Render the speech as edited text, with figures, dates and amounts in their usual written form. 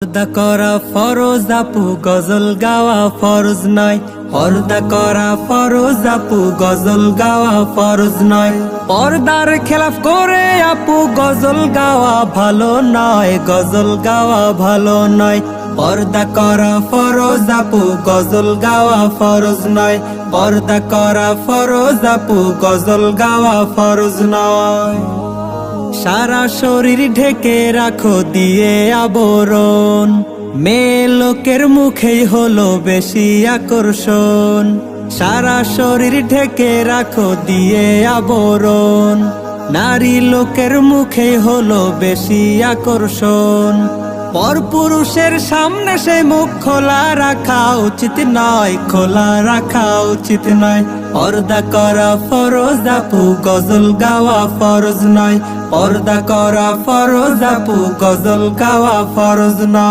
পর্দা করা ফরজ আপু, গজল গাওয়া ফরজ নয়। পর্দা করা ফরজ আপু, গজল গাওয়া ফরজ নয়। পর্দার খেলাফ করে আপু গজল গাওয়া ভালো নয়, গজল গাওয়া ভালো নয়। পর্দা করা ফরজ আপু, গজল গাওয়া ফরজ নয়। পর্দা করা ফরজ আপু, গজল গাওয়া ফরজ নয়। সারা শরীর ঢেকে রাখো দিয়ে আবরণ, মেয়ে লোকের মুখেই হলো বেশি আকর্ষণ। সারা শরীর ঢেকে রাখো দিয়ে আবরণ, নারী লোকের মুখেই হলো বেশি আকর্ষণ। পরপুরুষের সামনে সে মুখ খোলা রাখা উচিত নয়, খোলা রাখা উচিত নয়। পর্দা করা ফরজ আপু, গজল গাওয়া ফরজ নয়। পর্দা করা ফরজ আপু, গজল গাওয়া ফরজ নয়।